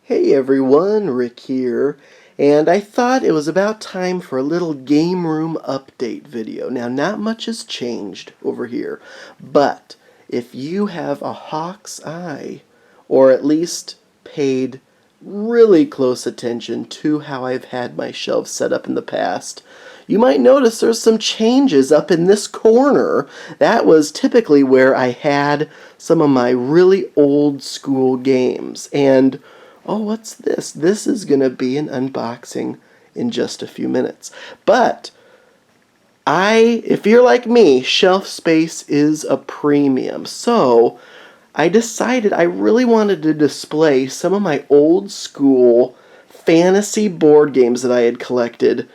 Hey everyone, Rick here, and I thought it was about time for a little game room update video. Now, not much has changed over here, but if you have a hawk's eye, or at least paid really close attention to how I've had my shelves set up in the past, you might notice there's some changes up in this corner. That was typically where I had some of my really old school games, and oh, what's this? This is going to be an unboxing in just a few minutes. But if you're like me, shelf space is a premium. So I decided I really wanted to display some of my old school fantasy board games that I had collected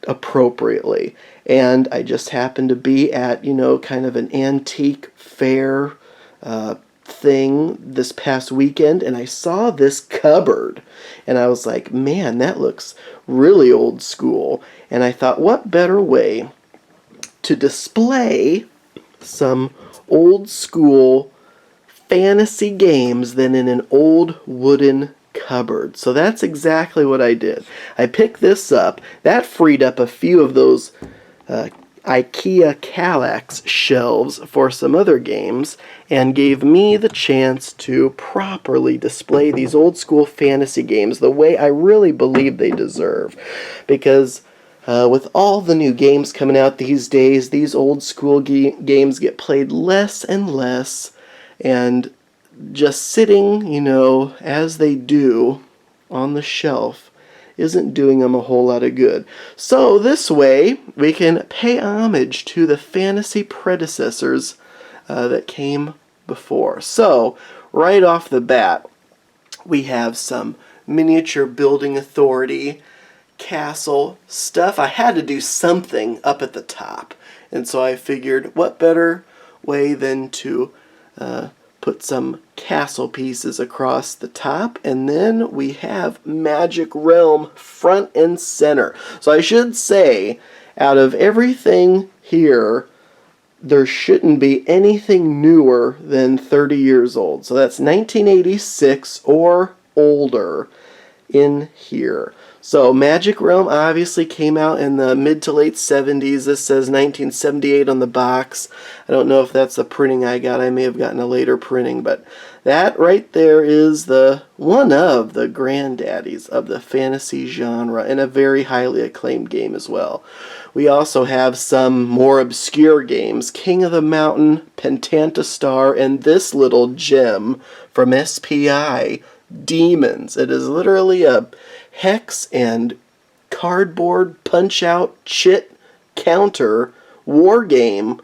appropriately. And I just happened to be at, kind of an antique fair thing this past weekend, and I saw this cupboard and I was like, man, that looks really old school. And I thought, what better way to display some old school fantasy games than in an old wooden cupboard. So that's exactly what I did. I picked this up. That freed up a few of those IKEA Kallax shelves for some other games and gave me the chance to properly display these old school fantasy games the way I really believe they deserve. Because with all the new games coming out these days, these old school games get played less and less, and just sitting, as they do on the shelf isn't doing them a whole lot of good. So this way, we can pay homage to the fantasy predecessors that came before. So, right off the bat, we have some miniature building authority, castle stuff. I had to do something up at the top, and so I figured, what better way than to put some castle pieces across the top, and then we have Magic Realm front and center. So I should say, out of everything here, there shouldn't be anything newer than 30 years old. So that's 1986 or older in here. So Magic Realm obviously came out in the mid to late 70s. This says 1978 on the box. I don't know if that's the printing I got. I may have gotten a later printing, but that right there is one of the granddaddies of the fantasy genre, and a very highly acclaimed game as well. We also have some more obscure games: King of the Mountain, Pentantastar, and this little gem from SPI, Demons. It is literally a hex and cardboard punch-out chit counter war game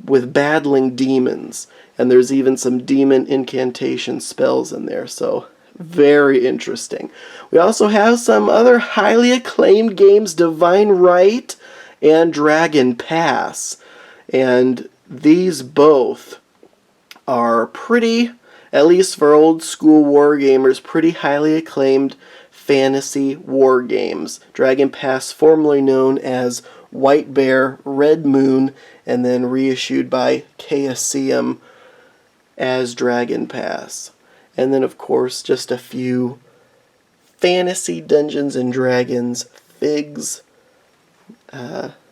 with battling demons. And there's even some demon incantation spells in there, so very interesting. We also have some other highly acclaimed games, Divine Right and Dragon Pass. And these both are pretty, at least for old school war gamers, pretty highly acclaimed fantasy war games. Dragon Pass, formerly known as White Bear, Red Moon, and then reissued by KSCM as Dragon Pass. And then, of course, just a few fantasy Dungeons and Dragons figs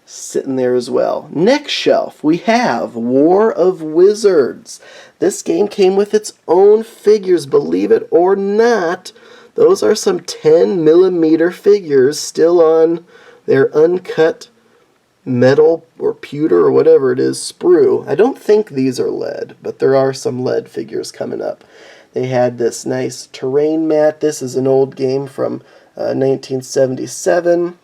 sitting there as well. Next shelf, we have War of Wizards. This game came with its own figures, believe it or not. Those are some 10mm figures still on their uncut metal or pewter or whatever it is sprue. I don't think these are lead, but there are some lead figures coming up. They had this nice terrain mat. This is an old game from 1977.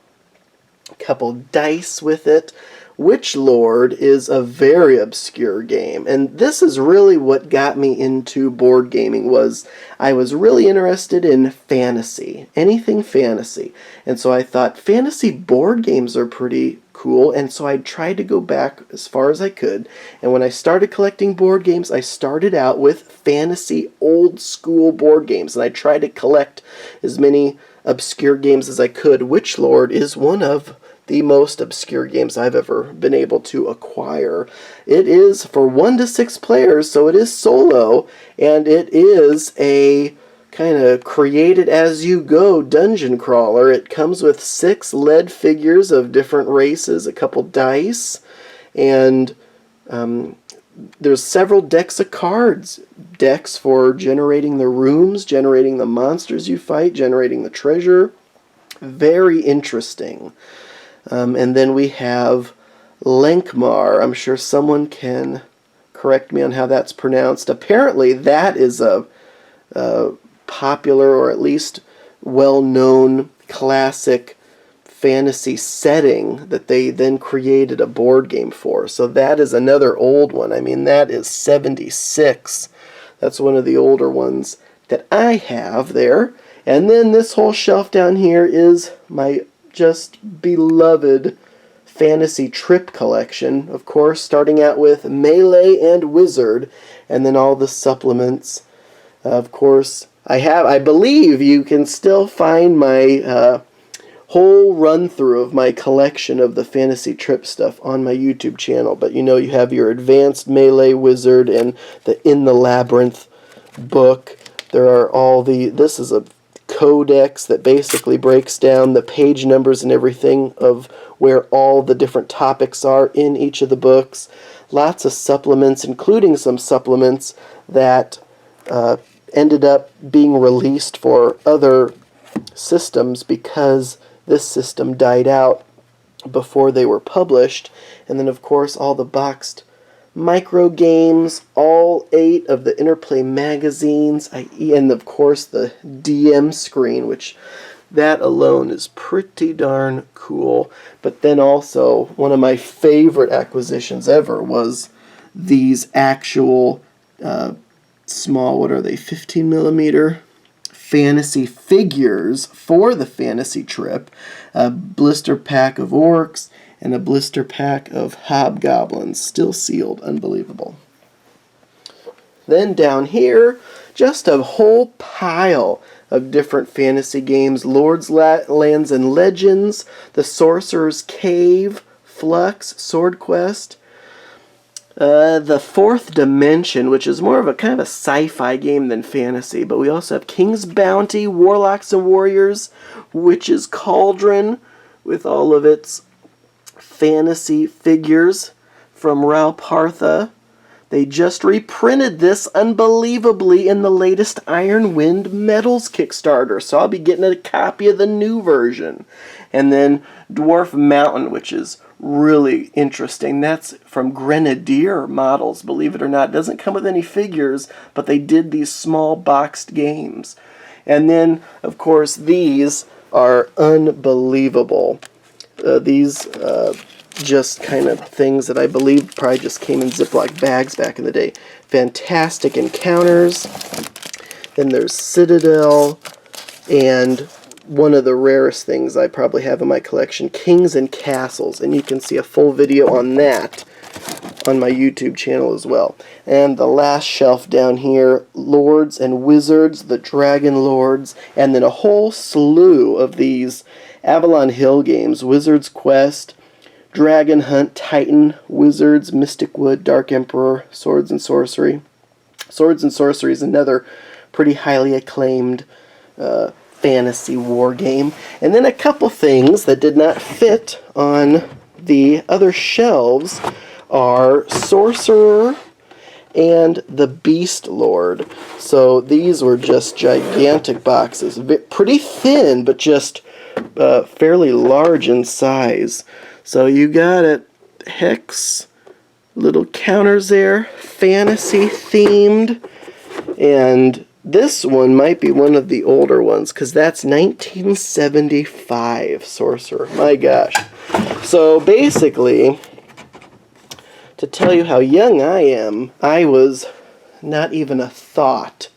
A couple dice with it. Witchlord is a very obscure game, and this is really what got me into board gaming. Was I was really interested in fantasy, anything fantasy, and so I thought fantasy board games are pretty cool, and so I tried to go back as far as I could. And when I started collecting board games, I started out with fantasy old school board games, and I tried to collect as many obscure games as I could. Witchlord is one of the most obscure games I've ever been able to acquire. It is for 1 to 6 players, so it is solo, and it is a kind of created as you go dungeon crawler. It comes with 6 lead figures of different races, a couple dice, and there's several decks of cards. Decks for generating the rooms, generating the monsters you fight, generating the treasure. Very interesting. And then we have Lenkmar. I'm sure someone can correct me on how that's pronounced. Apparently that is a popular, or at least well-known, classic fantasy setting that they then created a board game for. So that is another old one. I mean, that is 76. That's one of the older ones that I have there. And then this whole shelf down here is my just beloved fantasy trip collection. Of course, starting out with Melee and Wizard, and then all the supplements. Of course, I believe you can still find my whole run-through of my collection of the fantasy trip stuff on my YouTube channel. But you have your Advanced Melee Wizard and the In the Labyrinth book. There are this is a codex that basically breaks down the page numbers and everything of where all the different topics are in each of the books. Lots of supplements, including some supplements that ended up being released for other systems because this system died out before they were published. And then, of course, all the boxed micro games, all 8 of the Interplay magazines, and of course the DM screen, which that alone is pretty darn cool. But then also, one of my favorite acquisitions ever was these actual small, what are they, 15 millimeter fantasy figures for the fantasy trip. A blister pack of orcs and a blister pack of hobgoblins, still sealed. Unbelievable. Then down here, just a whole pile of different fantasy games. Lords, Lands, and Legends, The Sorcerer's Cave, Flux, Sword Quest, The Fourth Dimension, which is more of a kind of a sci-fi game than fantasy, but we also have King's Bounty, Warlocks and Warriors, Witch's Cauldron, with all of its fantasy figures from Ralpartha. They just reprinted this unbelievably in the latest Iron Wind Metals Kickstarter, so I'll be getting a copy of the new version. And then Dwarf Mountain, which is really interesting. That's from Grenadier Models, believe it or not. It doesn't come with any figures, but they did these small boxed games. And then, of course, these are unbelievable. These just kind of things that I believe probably just came in Ziploc bags back in the day. Fantastic Encounters. Then there's Citadel, and one of the rarest things I probably have in my collection, Kings and Castles, and you can see a full video on that on my YouTube channel as well. And the last shelf down here, Lords and Wizards, the Dragon Lords, and then a whole slew of these Avalon Hill games, Wizard's Quest, Dragon Hunt, Titan, Wizards, Mystic Wood, Dark Emperor, Swords and Sorcery. Swords and Sorcery is another pretty highly acclaimed fantasy war game. And then a couple things that did not fit on the other shelves are Sorcerer and the Beast Lord. So these were just gigantic boxes. Pretty thin, but just fairly large in size. So you got it. Hex, little counters there, fantasy themed, and this one might be one of the older ones because that's 1975 Sorcerer. My gosh. So basically, to tell you how young I am, I was not even a thought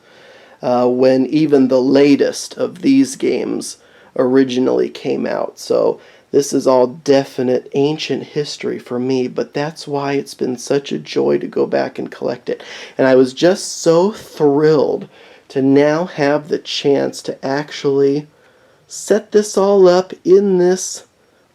when even the latest of these games originally came out. So this is all definite ancient history for me, but that's why it's been such a joy to go back and collect it. And I was just so thrilled to now have the chance to actually set this all up in this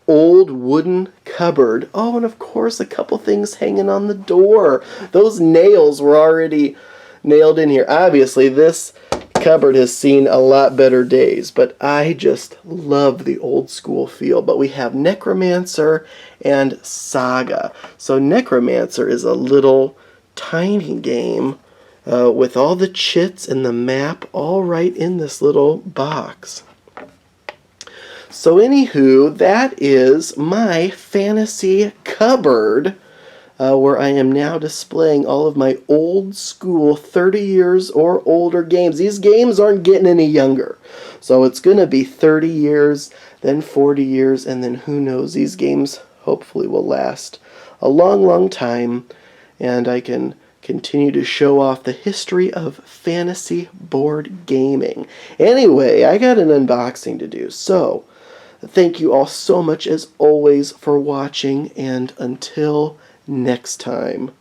old wooden cupboard. Oh, and of course a couple things hanging on the door. Those nails were already nailed in here. Obviously this cupboard has seen a lot better days, but I just love the old school feel. But we have Necromancer and Saga. So Necromancer is a little tiny game with all the chits and the map all right in this little box. So anywho, that is my fantasy cupboard, where I am now displaying all of my old school 30 years or older games. These games aren't getting any younger. So it's going to be 30 years, then 40 years, and then who knows, these games hopefully will last a long, long time, and I can continue to show off the history of fantasy board gaming. Anyway, I got an unboxing to do, so thank you all so much as always for watching, and until next time.